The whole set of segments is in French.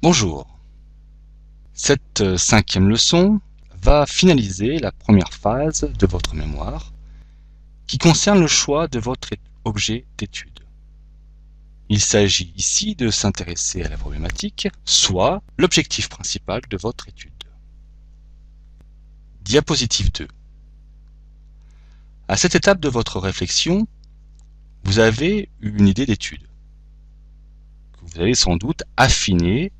Bonjour. Cette cinquième leçon va finaliser la première phase de votre mémoire qui concerne le choix de votre objet d'étude. Il s'agit ici de s'intéresser à la problématique, soit l'objectif principal de votre étude. Diapositive 2. À cette étape de votre réflexion, vous avez une idée d'étude que vous avez sans doute affinée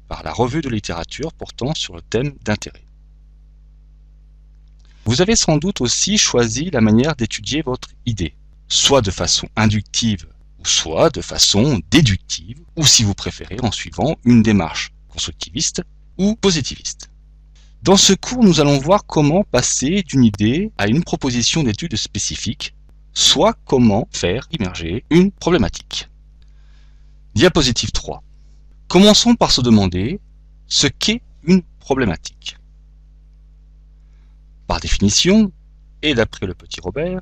par la revue de littérature portant sur le thème d'intérêt. Vous avez sans doute aussi choisi la manière d'étudier votre idée, soit de façon inductive ou soit de façon déductive, ou si vous préférez en suivant une démarche constructiviste ou positiviste. Dans ce cours, nous allons voir comment passer d'une idée à une proposition d'étude spécifique, soit comment faire émerger une problématique. Diapositive 3. Commençons par se demander ce qu'est une problématique. Par définition, et d'après le petit Robert,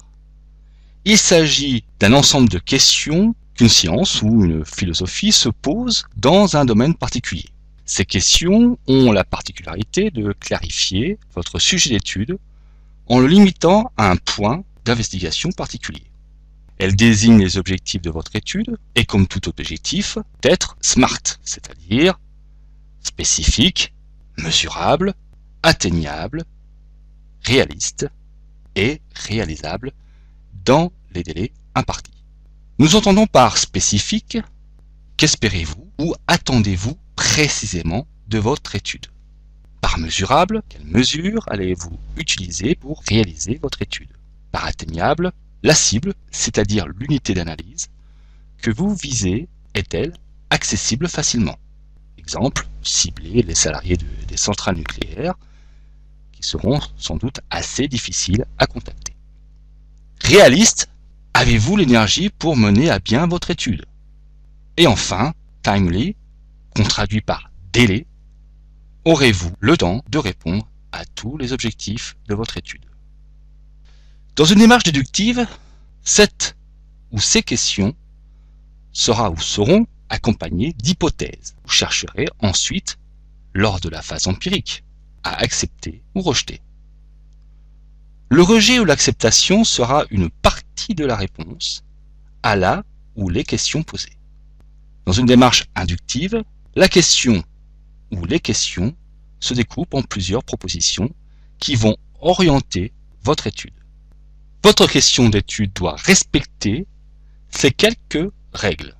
il s'agit d'un ensemble de questions qu'une science ou une philosophie se pose dans un domaine particulier. Ces questions ont la particularité de clarifier votre sujet d'étude en le limitant à un point d'investigation particulier. Elles désignent les objectifs de votre étude et, comme tout objectif, d'être SMART, c'est-à-dire spécifique, mesurable, atteignable, réaliste et réalisable dans les délais impartis. Nous entendons par spécifique qu'espérez-vous ou attendez-vous précisément de votre étude. Par mesurable, quelle mesure allez-vous utiliser pour réaliser votre étude? Par atteignable, la cible, c'est-à-dire l'unité d'analyse que vous visez, est-elle accessible facilement? Exemple, cibler les salariés des centrales nucléaires qui seront sans doute assez difficiles à contacter. Réaliste, avez-vous l'énergie pour mener à bien votre étude? Et enfin, timely, qu'on traduit par délai, aurez-vous le temps de répondre à tous les objectifs de votre étude? Dans une démarche déductive, cette ou ces questions seront accompagnées d'hypothèses. Vous chercherez ensuite, lors de la phase empirique, à accepter ou rejeter. Le rejet ou l'acceptation sera une partie de la réponse à la ou les questions posées. Dans une démarche inductive, la question ou les questions se découpent en plusieurs propositions qui vont orienter votre étude. Votre question d'étude doit respecter ces quelques règles.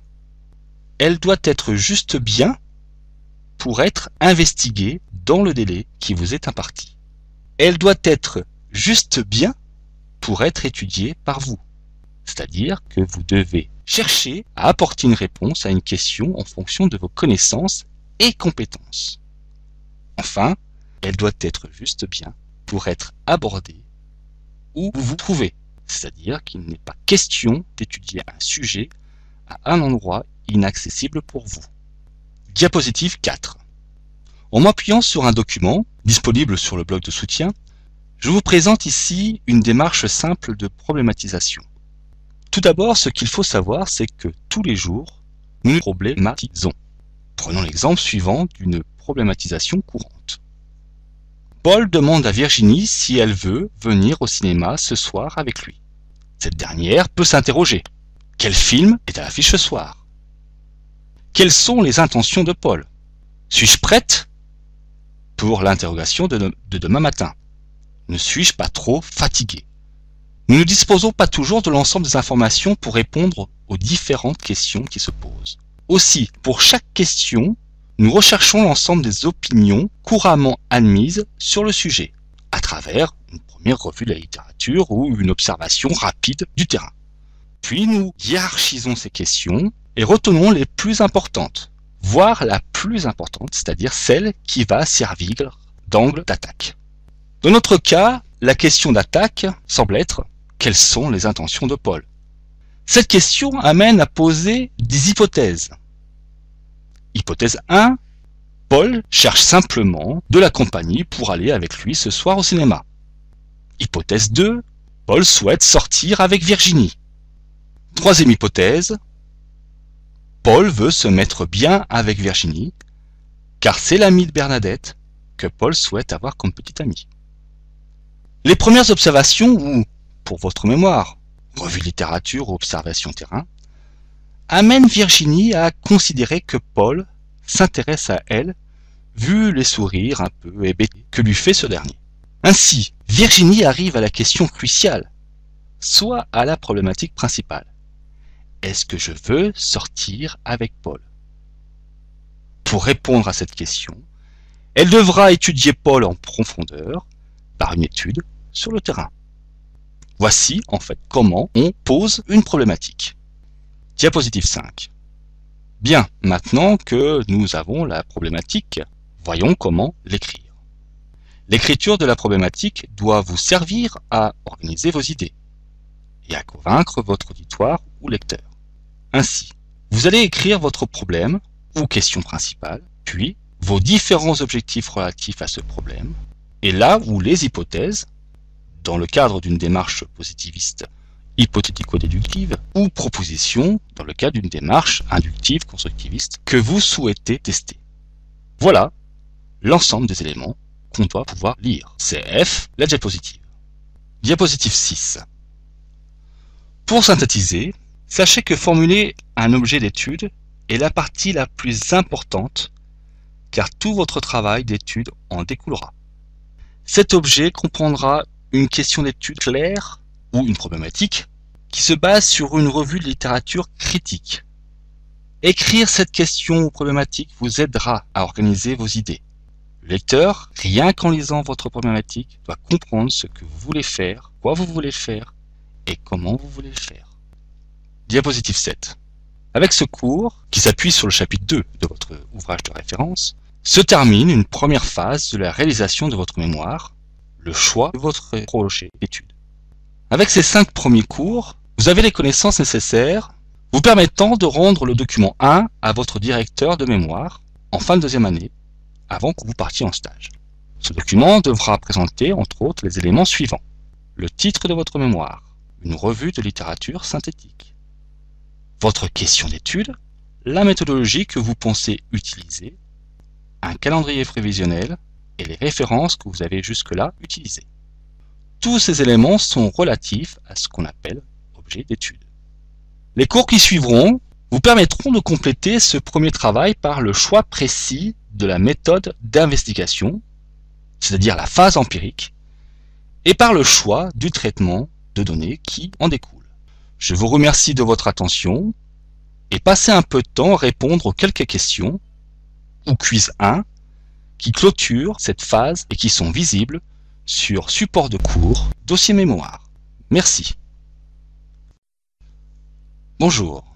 Elle doit être juste bien pour être investiguée dans le délai qui vous est imparti. Elle doit être juste bien pour être étudiée par vous. C'est-à-dire que vous devez chercher à apporter une réponse à une question en fonction de vos connaissances et compétences. Enfin, elle doit être juste bien pour être abordée où vous vous trouvez. C'est-à-dire qu'il n'est pas question d'étudier un sujet à un endroit inaccessible pour vous. Diapositive 4. En m'appuyant sur un document disponible sur le bloc de soutien, je vous présente ici une démarche simple de problématisation. Tout d'abord, ce qu'il faut savoir, c'est que tous les jours, nous nous problématisons. Prenons l'exemple suivant d'une problématisation courante. Paul demande à Virginie si elle veut venir au cinéma ce soir avec lui. Cette dernière peut s'interroger. Quel film est à l'affiche ce soir? Quelles sont les intentions de Paul? Suis-je prête pour l'interrogation de demain matin? Ne suis-je pas trop fatiguée? Nous ne disposons pas toujours de l'ensemble des informations pour répondre aux différentes questions qui se posent. Aussi, pour chaque question, nous recherchons l'ensemble des opinions couramment admises sur le sujet, à travers une première revue de la littérature ou une observation rapide du terrain. Puis nous hiérarchisons ces questions et retenons les plus importantes, voire la plus importante, c'est-à-dire celle qui va servir d'angle d'attaque. Dans notre cas, la question d'attaque semble être « Quelles sont les intentions de Paul ?» Cette question amène à poser des hypothèses. Hypothèse 1, Paul cherche simplement de la compagnie pour aller avec lui ce soir au cinéma. Hypothèse 2, Paul souhaite sortir avec Virginie. Troisième hypothèse, Paul veut se mettre bien avec Virginie, car c'est l'ami de Bernadette que Paul souhaite avoir comme petite amie. Les premières observations, ou, pour votre mémoire, revue littérature ou observation terrain, amènent Virginie à considérer que Paul s'intéresse à elle, vu les sourires un peu hébétés que lui fait ce dernier. Ainsi, Virginie arrive à la question cruciale, soit à la problématique principale. Est-ce que je veux sortir avec Paul? Pour répondre à cette question, elle devra étudier Paul en profondeur par une étude sur le terrain. Voici en fait comment on pose une problématique. Diapositive 5. Bien, maintenant que nous avons la problématique, voyons comment l'écrire. L'écriture de la problématique doit vous servir à organiser vos idées et à convaincre votre auditoire ou lecteur. Ainsi, vous allez écrire votre problème ou question principale, puis vos différents objectifs relatifs à ce problème, et là où les hypothèses, dans le cadre d'une démarche positiviste hypothético-déductive, ou propositions, dans le cadre d'une démarche inductive constructiviste, que vous souhaitez tester. Voilà l'ensemble des éléments qu'on doit pouvoir lire. C'est F, la diapositive. Diapositive 6. Pour synthétiser, sachez que formuler un objet d'étude est la partie la plus importante, car tout votre travail d'étude en découlera. Cet objet comprendra une question d'étude claire ou une problématique qui se base sur une revue de littérature critique. Écrire cette question ou problématique vous aidera à organiser vos idées. Le lecteur, rien qu'en lisant votre problématique, doit comprendre ce que vous voulez faire, quoi vous voulez faire et comment vous voulez le faire. Diapositive 7. Avec ce cours, qui s'appuie sur le chapitre 2 de votre ouvrage de référence, se termine une première phase de la réalisation de votre mémoire, le choix de votre projet d'étude. Avec ces 5 premiers cours, vous avez les connaissances nécessaires vous permettant de rendre le document 1 à votre directeur de mémoire en fin de deuxième année, avant que vous partiez en stage. Ce document devra présenter, entre autres, les éléments suivants. Le titre de votre mémoire, une revue de littérature synthétique, votre question d'étude, la méthodologie que vous pensez utiliser, un calendrier prévisionnel et les références que vous avez jusque-là utilisées. Tous ces éléments sont relatifs à ce qu'on appelle objet d'étude. Les cours qui suivront vous permettront de compléter ce premier travail par le choix précis de la méthode d'investigation, c'est-à-dire la phase empirique, et par le choix du traitement de données qui en découle. Je vous remercie de votre attention et passez un peu de temps à répondre aux quelques questions ou quiz 1 qui clôturent cette phase et qui sont visibles sur support de cours, dossier mémoire. Merci. Bonjour.